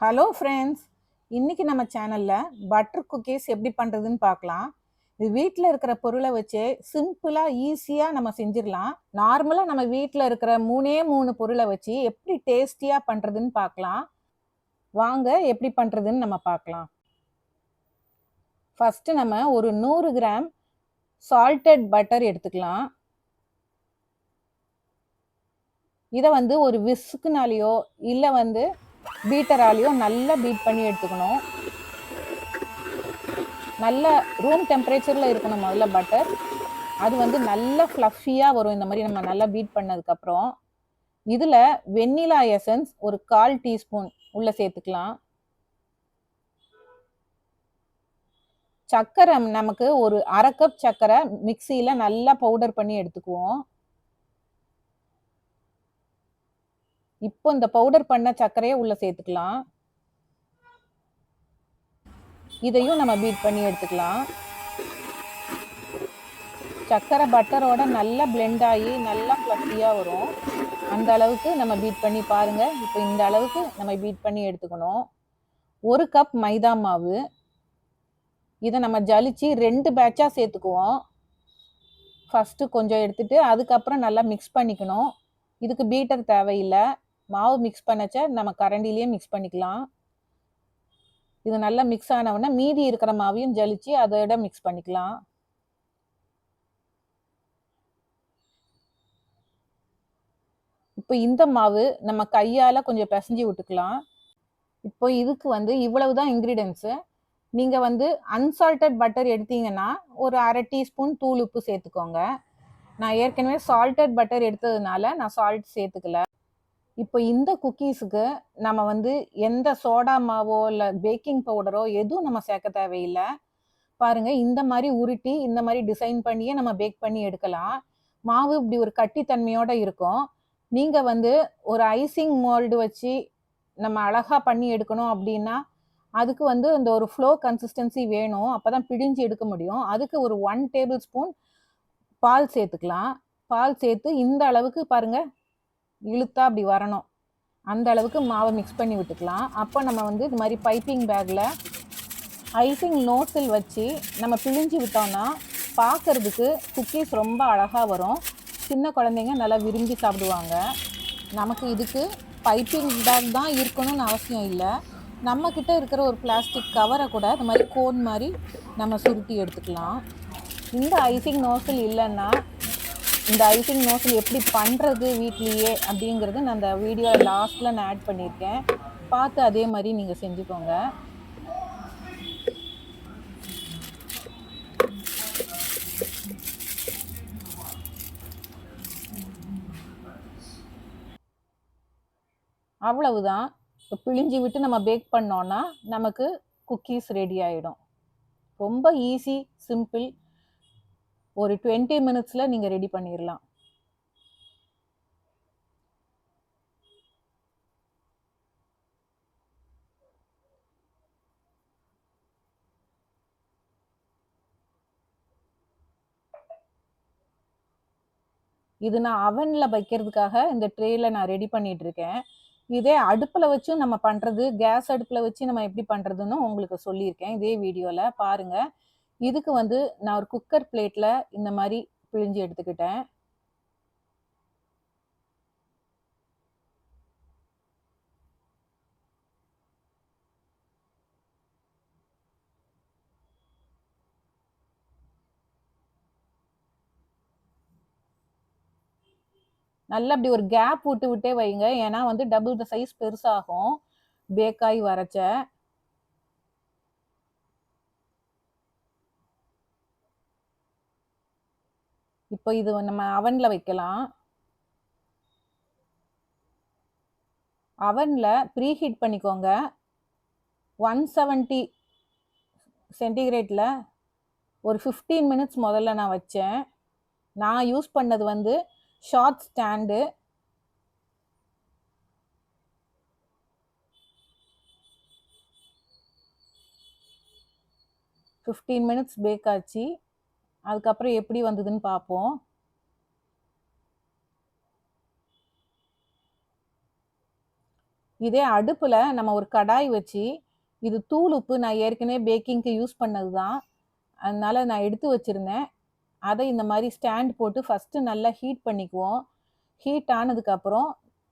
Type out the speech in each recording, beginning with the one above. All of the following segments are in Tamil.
ஹலோ ஃப்ரெண்ட்ஸ், இன்னைக்கு நம்ம சேனலில் பட்டர் குக்கீஸ் எப்படி பண்ணுறதுன்னு பார்க்கலாம். இது வீட்டில் இருக்கிற பொருளை வச்சு சிம்பிளாக ஈஸியாக நம்ம செஞ்சிடலாம். நார்மலாக நம்ம வீட்டில் இருக்கிற மூணே மூணு பொருளை வச்சு எப்படி டேஸ்டியாக பண்ணுறதுன்னு பார்க்கலாம். வாங்க எப்படி பண்ணுறதுன்னு நம்ம பார்க்கலாம். ஃபஸ்ட்டு நம்ம ஒரு 100 கிராம் சால்டட் பட்டர் எடுத்துக்கலாம். இதை ஒரு விஸ்குனாலேயோ இல்லை பீட்டராலேயோ நல்லா பீட் பண்ணி எடுத்துக்கணும். நல்ல ரூம் டெம்பரேச்சரில் இருக்கணும் முதல்ல பட்டர். அது நல்லா ஃப்ளஃபியாக வரும் இந்த மாதிரி நம்ம நல்லா பீட் பண்ணதுக்கப்புறம். இதில் வெண்ணிலா எசன்ஸ் ஒரு 1/4 டீஸ்பூன் உள்ளே சேர்த்துக்கலாம். சர்க்கரை நமக்கு ஒரு 1/2 கப் சர்க்கரை மிக்சியில் நல்லா பவுடர் பண்ணி எடுத்துக்குவோம். இப்போ இந்த பவுடர் பண்ண சர்க்கரையை உள்ளே சேர்த்துக்கலாம். இதையும் நம்ம பீட் பண்ணி எடுத்துக்கலாம். சர்க்கரை பட்டரோட நல்லா பிளெண்ட் ஆகி நல்லா ஃப்ளஃபியாக வரும். அந்த அளவுக்கு நம்ம பீட் பண்ணி பாருங்கள். இப்போ இந்த அளவுக்கு நம்ம பீட் பண்ணி எடுத்துக்கணும். 1 கப் மைதா மாவு. இதை நம்ம ஜலிச்சு 2 பேட்சாக சேர்த்துக்குவோம். ஃபஸ்ட்டு கொஞ்சம் எடுத்துட்டு அதுக்கப்புறம் நல்லா மிக்ஸ் பண்ணிக்கணும். இதுக்கு பீட்டர் தேவையில்லை. மாவு மிக்ஸ் பண்ணச்ச நம்ம கரண்டிலேயே மிக்ஸ் பண்ணிக்கலாம். இது நல்லா மிக்ஸ் ஆனவுடனே மீதி இருக்கிற மாவையும் ஜலிச்சு அதோட மிக்ஸ் பண்ணிக்கலாம். இப்போ இந்த மாவு நம்ம கையால் கொஞ்சம் பிசைஞ்சு விட்டுக்கலாம். இப்போ இதுக்கு இவ்வளவுதான் இன்க்ரீடியன்ஸு. நீங்கள் அன்சால்டட் பட்டர் எடுத்தீங்கன்னா ஒரு 1/2 டீஸ்பூன் தூள் உப்பு சேர்த்துக்கோங்க. நான் ஏற்கனவே சால்டட் பட்டர் எடுத்ததுனால நான் சால்ட் சேர்த்துக்கல. இப்போ இந்த குக்கீஸுக்கு நம்ம எந்த சோடா மாவோ இல்லை பேக்கிங் பவுடரோ எதுவும் நம்ம சேர்க்க தேவையில்லை. பாருங்கள், இந்த மாதிரி உருட்டி இந்த மாதிரி டிசைன் பண்ணியே நம்ம பேக் பண்ணி எடுக்கலாம். மாவு இப்படி ஒரு கட்டித்தன்மையோடு இருக்கும். நீங்கள் ஒரு ஐசிங் மோல்டு வச்சு நம்ம அழகாக பண்ணி எடுக்கணும் அப்படின்னா அதுக்கு அந்த ஒரு ஃப்ளோ கன்சிஸ்டன்சி வேணும். அப்போ தான் பிழிஞ்சு எடுக்க முடியும். அதுக்கு ஒரு 1 டேபிள் ஸ்பூன் பால் சேர்த்துக்கலாம். பால் சேர்த்து இந்த அளவுக்கு பாருங்கள், இழுத்தா அப்படி வரணும். அந்த அளவுக்கு மாவை மிக்ஸ் பண்ணி விட்டுக்கலாம். அப்போ நம்ம இது மாதிரி பைப்பிங் பேக்கில் ஐசிங் நோசில் வச்சு நம்ம பிழிஞ்சு விட்டோம்னா பார்க்கறதுக்கு குக்கீஸ் ரொம்ப அழகாக வரும். சின்ன குழந்தைங்க நல்லா விரும்பி சாப்பிடுவாங்க. நமக்கு இதுக்கு பைப்பிங் பேக் தான் இருக்கணும்னு அவசியம் இல்லை. நம்மக்கிட்ட இருக்கிற ஒரு பிளாஸ்டிக் கவரை கூட இந்த மாதிரி கோன் மாதிரி நம்ம சுருட்டி எடுத்துக்கலாம். இந்த ஐசிங் நோசில் இல்லைன்னா இந்த ஐசிங் நோசில் எப்படி பண்ணுறது வீட்லேயே அப்படிங்கிறது நான் அந்த வீடியோ லாஸ்ட்டில் நான் ஆட் பண்ணியிருக்கேன். பார்த்து அதே மாதிரி நீங்கள் செஞ்சுக்கோங்க. அவ்வளவுதான். பிழிஞ்சு விட்டு நம்ம பேக் பண்ணோன்னா நமக்கு குக்கீஸ் ரெடி ஆகிடும். ரொம்ப ஈஸி, சிம்பிள். ஒரு 20 மினிட்ஸில் நீங்கள் ரெடி பண்ணிடலாம். இது நான் அவனில் வைக்கிறதுக்காக இந்த ட்ரேயில் நான் ரெடி பண்ணிட்டு இருக்கேன். இதே அடுப்பில் வச்சும் நம்ம பண்ணுறது, கேஸ் அடுப்பில் வச்சு நம்ம எப்படி பண்ணுறதுன்னு உங்களுக்கு சொல்லியிருக்கேன் இதே வீடியோவில் பாருங்கள். இதுக்கு நான் ஒரு குக்கர் பிளேட்டில் இந்த மாதிரி பிழிஞ்சு எடுத்துக்கிட்டேன். நல்லா அப்படி ஒரு கேப் விட்டு விட்டே வைங்க. ஏன்னா டபுள் த சைஸ் பெருசாகும் பேக்காய் வரைச்ச. இப்போ இது நம்ம அவனில் வைக்கலாம். அவனில் ப்ரீ ஹீட் பண்ணிக்கோங்க. 170 சென்டிகிரேட்டில் ஒரு 15 மினிட்ஸ் முதல்ல நான் வச்சேன். நான் யூஸ் பண்ணது short stand. Fifteen minutes back ஆச்சு. அதுக்கப்புறம் எப்படி வந்ததுன்னு பார்ப்போம். இதே அடுப்புல நம்ம ஒரு கடாய் வச்சு, இது தூள் உப்பு நான் ஏற்கனவே பேக்கிங்க்கு யூஸ் பண்ணது தான். அதனால நான் எடுத்து வச்சிருந்தேன். அத இந்த மாரி ஸ்டாண்ட் போட்டு ஃபர்ஸ்ட்டு நல்லா ஹீட் பண்ணிக்குவோம். ஹீட் ஆனதுக்கப்புறம்,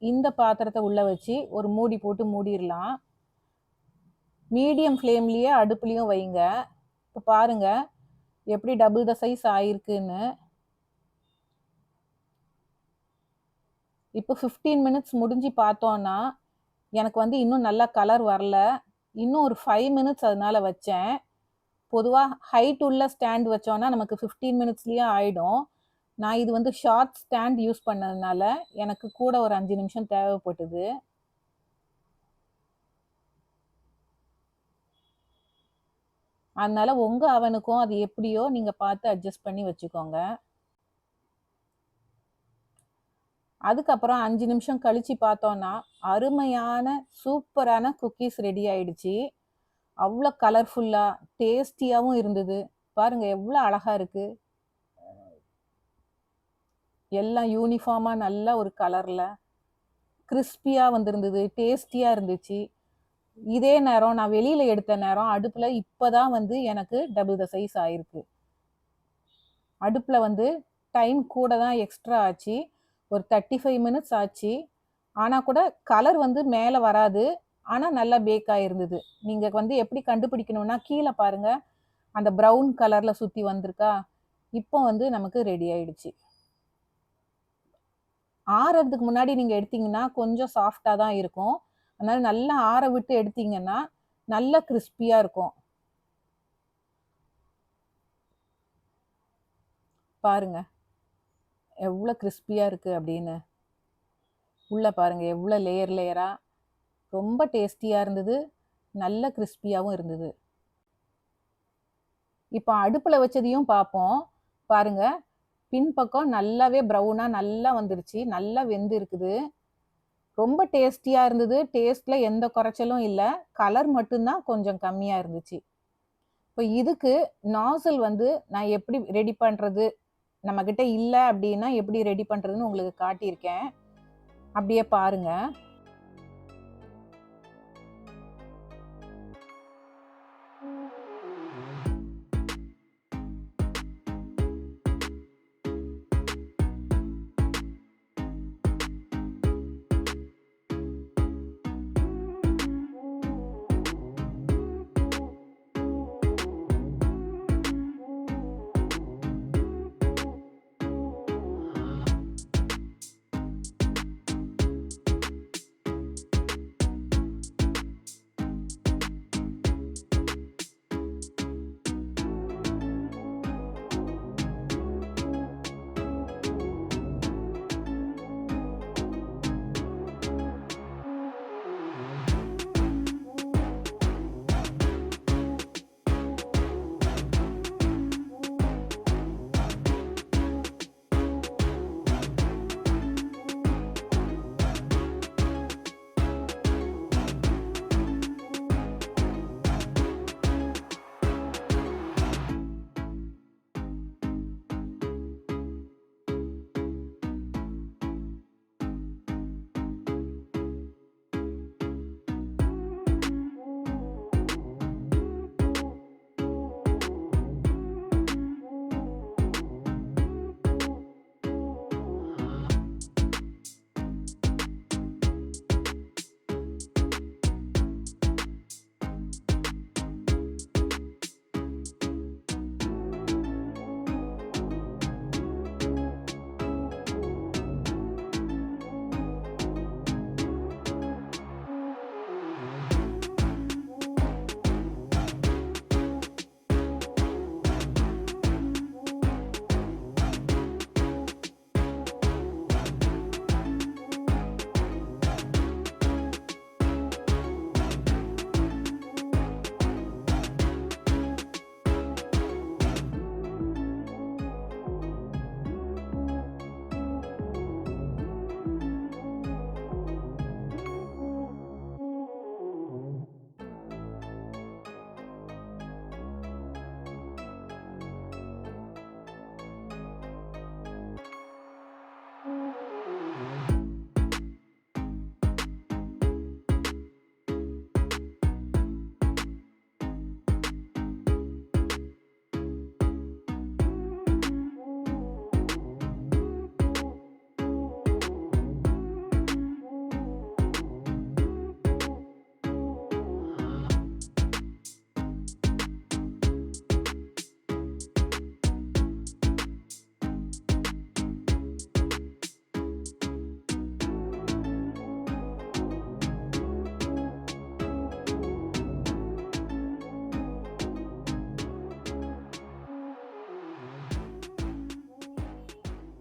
இந்த பாத்திரத்த உள்ள வச்சு ஒரு மூடி போட்டு மூடிறலாம். மீடியம் ஃப்ளேம்லயே அடுப்புலயும் வைங்க. இப்ப பாருங்க, எப்படி டபுள் த சைஸ் ஆயிருக்குன்னு. இப்போ 15 மினிட்ஸ் முடிஞ்சு பார்த்தோம்னா, எனக்கு வந்து இன்னும் நல்லா கலர் வரல. இன்னும் ஒரு 5 மினிட்ஸ் அதனால வச்சேன். பொதுவா ஹைட் உள்ள ஸ்டாண்ட் வச்சோம்னா, நமக்கு 15 மினிட்ஸ்லயே ஆயிடும். நான் இது வந்து ஷார்ட் ஸ்டாண்ட் யூஸ் பண்ணதுனால, எனக்கு கூட ஒரு 5 நிமிஷம் தேவைப்பட்டது. அதனால உங்க அவனுக்கும் அது எப்படியோ நீங்க பார்த்து அட்ஜஸ்ட் பண்ணி வச்சுக்கோங்க. அதுக்கப்புறம் 5 நிமிஷம் கழிச்சு பார்த்தோம்னா, அருமையான சூப்பரான குக்கீஸ் ரெடி ஆயிடுச்சு. அவ்ளோ கலர்ஃபுல்லா, டேஸ்டியாவும் இருந்தது. பாருங்க எவ்ளோ அழகா இருக்கு. எல்லாம் யூனிஃபார்மா நல்ல ஒரு கலர்ல, கிரிஸ்பியா வந்திருந்தது. டேஸ்டியா இருந்துச்சு. இதே நேரம் நான் வெளியில எடுத்த நேரம், அடுப்புல இப்பதான் வந்து எனக்கு டபுள் த சைஸ் ஆயிருக்கு. அடுப்புல வந்து டைம் கூட தான் எக்ஸ்ட்ரா ஆச்சு. ஒரு 35 மினிட்ஸ் ஆச்சு. ஆனா கூட கலர் வந்து மேல வராது. ஆனா நல்லா பேக் ஆயிருந்தது. நீங்க வந்து எப்படி கண்டுபிடிக்கணும்னா, கீழ பாருங்க. அந்த ப்ரவுன் கலர்ல சுத்தி வந்திருக்கா? இப்போ வந்து நமக்கு ரெடி ஆயிடுச்சு. ஆறதுக்கு முன்னாடி நீங்க எடுத்தீங்கன்னா, கொஞ்சம் சாஃப்ட்டா தான் இருக்கும். அதனால நல்லா ஆற விட்டு எடுத்தீங்கன்னா, நல்லா கிரிஸ்பியா இருக்கும். பாருங்க, எவ்ளோ கிரிஸ்பியா இருக்கு அப்படின்னு. உள்ள பாருங்க எவ்ளோ லேயர் லேயரா. ரொம்ப டேஸ்டியா இருந்தது. நல்ல கிரிஸ்பியாவும் இருந்தது. இப்ப அடுப்புல வச்சதையும் பார்ப்போம். பாருங்க, பின்பக்கம் நல்லாவே ப்ரவுனா நல்லா வந்துருச்சு. நல்லா வெந்து இருக்குது. ரொம்ப டேஸ்டியா இருந்தது. டேஸ்ட்ல எந்த குறைச்சலும் இல்ல. கலர் மட்டும் தான் கொஞ்சம் கம்மியா இருந்துச்சு. இப்ப இதுக்கு நாஸில் வந்து நான் எப்படி ரெடி பண்றது? நம்மகிட்ட இல்ல அப்டின்னா எப்படி ரெடி பண்றதுன்னு உங்களுக்கு காட்டியிருக்கேன். அப்படியே பாருங்க.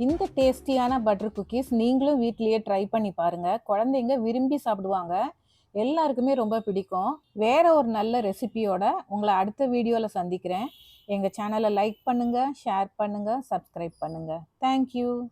இந்த டேஸ்டியான பட்டர் குக்கீஸ் நீங்களும் வீட்லயே ட்ரை பண்ணி பாருங்க. குழந்தைங்க விரும்பி சாப்பிடுவாங்க. எல்லாருக்குமே ரொம்ப பிடிக்கும். வேற ஒரு நல்ல ரெசிபியோட உங்களை அடுத்த வீடியோல சந்திக்கிறேன். எங்க சேனலை லைக் பண்ணுங்க, ஷேர் பண்ணுங்க, சப்ஸ்கிரைப் பண்ணுங்க. தேங்க்யூ.